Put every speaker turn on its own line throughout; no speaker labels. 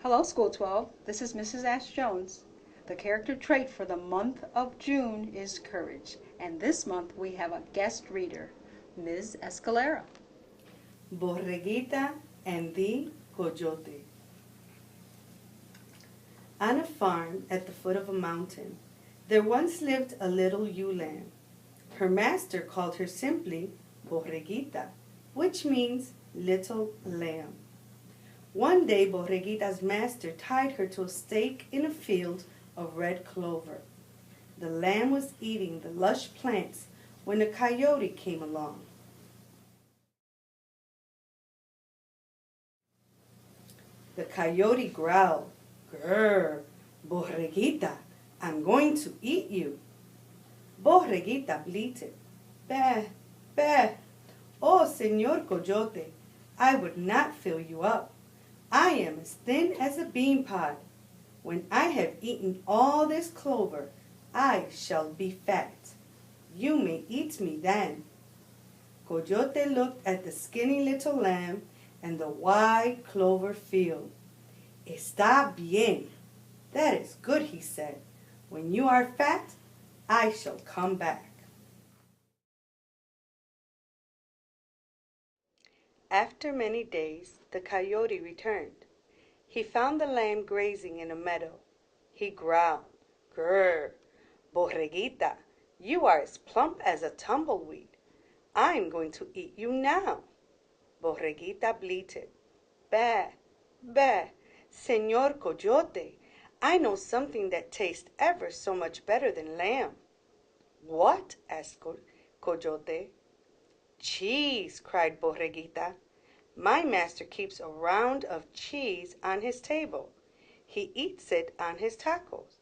Hello, School 12. This is Mrs. Ash Jones. The character trait for the month of June is courage, and this month we have a guest reader, Ms. Escalera.
Borreguita and the Coyote. On a farm at the foot of a mountain, there once lived a little ewe lamb. Her master called her simply Borreguita, which means little lamb. One day, Borreguita's master tied her to a stake in a field of red clover. The lamb was eating the lush plants when a coyote came along. The coyote growled, "Grr, Borreguita, I'm going to eat you." Borreguita bleated, "Bah, bah, oh, Señor Coyote, I would not fill you up. I am as thin as a bean pod. When I have eaten all this clover, I shall be fat. You may eat me then." Coyote looked at the skinny little lamb and the wide clover field. "Está bien. That is good," he said. "When you are fat, I shall come back." After many days, the coyote returned. He found the lamb grazing in a meadow. He growled, "Grr, Borreguita, you are as plump as a tumbleweed. I'm going to eat you now." Borreguita bleated, "Bah, bah, Señor Coyote, I know something that tastes ever so much better than lamb." "What?" asked Coyote. "Cheese!" cried Borreguita. "My master keeps a round of cheese on his table. He eats it on his tacos."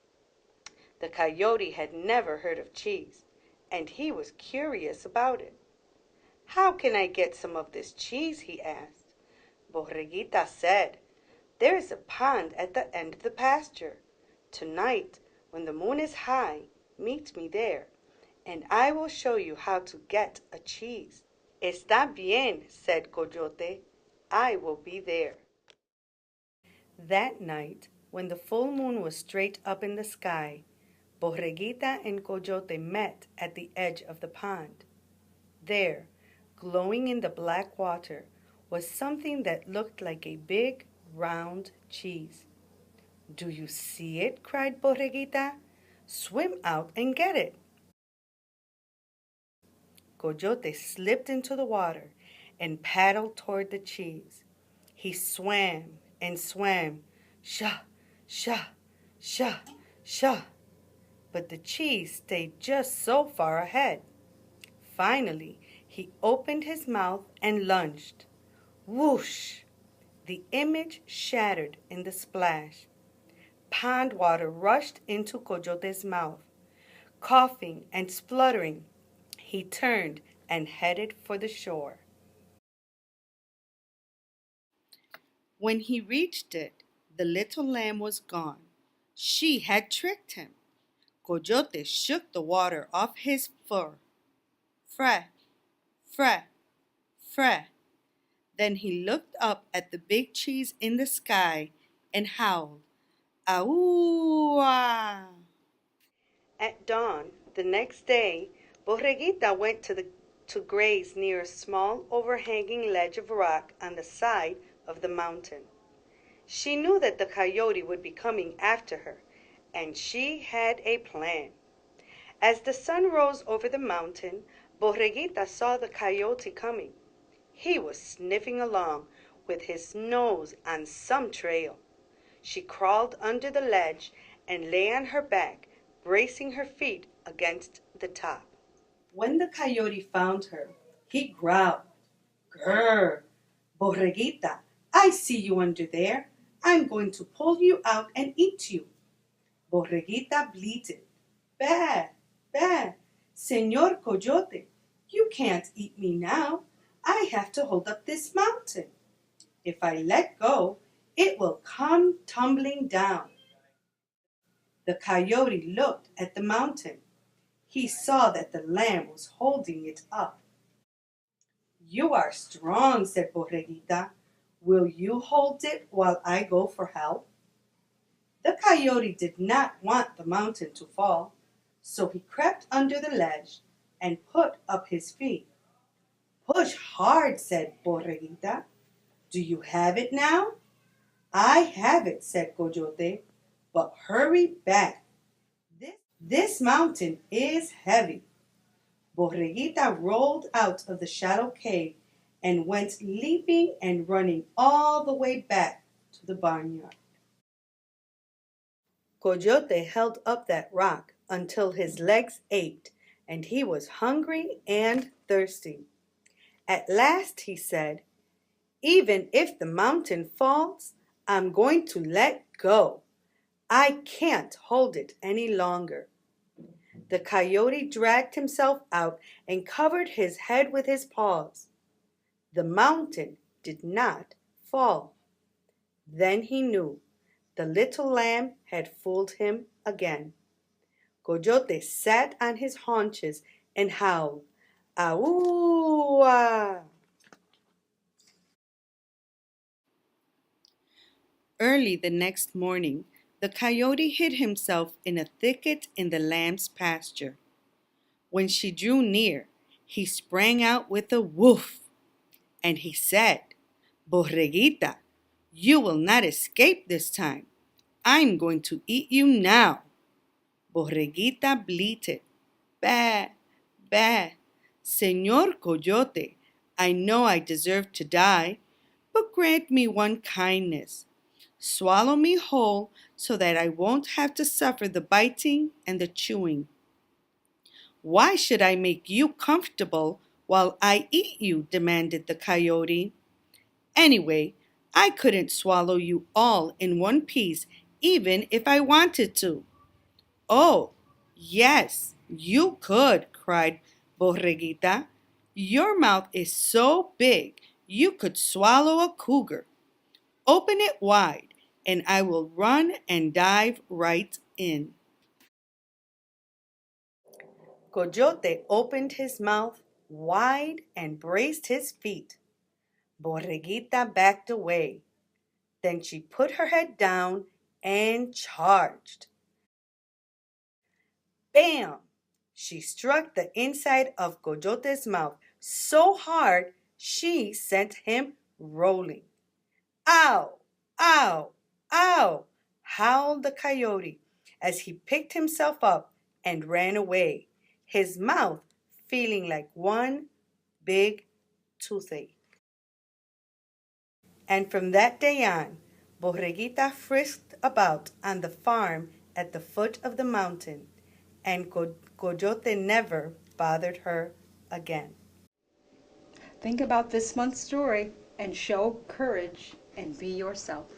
The coyote had never heard of cheese, and he was curious about it. "How can I get some of this cheese?" he asked. Borreguita said, "There is a pond at the end of the pasture. Tonight, when the moon is high, meet me there, and I will show you how to get a cheese." "Está bien," said Coyote. "I will be there." That night, when the full moon was straight up in the sky, Borreguita and Coyote met at the edge of the pond. There, glowing in the black water, was something that looked like a big, round cheese. "Do you see it?" cried Borreguita. "Swim out and get it." Coyote slipped into the water and paddled toward the cheese. He swam and swam, sha, sha, sha, sha, but the cheese stayed just so far ahead. Finally, he opened his mouth and lunged. Whoosh! The image shattered in the splash. Pond water rushed into Coyote's mouth. Coughing and spluttering, he turned and headed for the shore. When he reached it, the little lamb was gone. She had tricked him. Coyote shook the water off his fur. Freh, freh, freh. Then he looked up at the big cheese in the sky and howled, "Aua!" At dawn the next day, Borreguita went to graze near a small overhanging ledge of rock on the side of the mountain. She knew that the coyote would be coming after her, and she had a plan. As the sun rose over the mountain, Borreguita saw the coyote coming. He was sniffing along with his nose on some trail. She crawled under the ledge and lay on her back, bracing her feet against the top. When the coyote found her, he growled, "Grr, Borreguita, I see you under there. I'm going to pull you out and eat you." Borreguita bleated, "Bah, bah, Señor Coyote, you can't eat me now. I have to hold up this mountain. If I let go, it will come tumbling down." The coyote looked at the mountain. He saw that the lamb was holding it up. "You are strong," said Borreguita. "Will you hold it while I go for help?" The coyote did not want the mountain to fall, so he crept under the ledge and put up his feet. "Push hard," said Borreguita. "Do you have it now?" "I have it," said Coyote, "but hurry back. This mountain is heavy." Borreguita rolled out of the shadow cave and went leaping and running all the way back to the barnyard. Coyote held up that rock until his legs ached and he was hungry and thirsty. At last he said, "Even if the mountain falls, I'm going to let go. I can't hold it any longer." The coyote dragged himself out and covered his head with his paws. The mountain did not fall. Then he knew the little lamb had fooled him again. Coyote sat on his haunches and howled, "Aua!" Early the next morning, the coyote hid himself in a thicket in the lamb's pasture. When she drew near, he sprang out with a woof, and he said, "Borreguita, you will not escape this time. I'm going to eat you now." Borreguita bleated, "Bah, bah, Señor Coyote, I know I deserve to die, but grant me one kindness. Swallow me whole so that I won't have to suffer the biting and the chewing." "Why should I make you comfortable while I eat you?" demanded the coyote. "Anyway, I couldn't swallow you all in one piece even if I wanted to." "Oh, yes, you could," cried Borreguita. "Your mouth is so big you could swallow a cougar. Open it wide, and I will run and dive right in." Coyote opened his mouth wide and braced his feet. Borreguita backed away. Then she put her head down and charged. Bam! She struck the inside of Coyote's mouth so hard she sent him rolling. "Ow! Ow! Ow!" howled the coyote as he picked himself up and ran away, his mouth feeling like one big toothache. And from that day on, Borreguita frisked about on the farm at the foot of the mountain, and Coyote never bothered her again.
Think about this month's story and show courage and be yourself.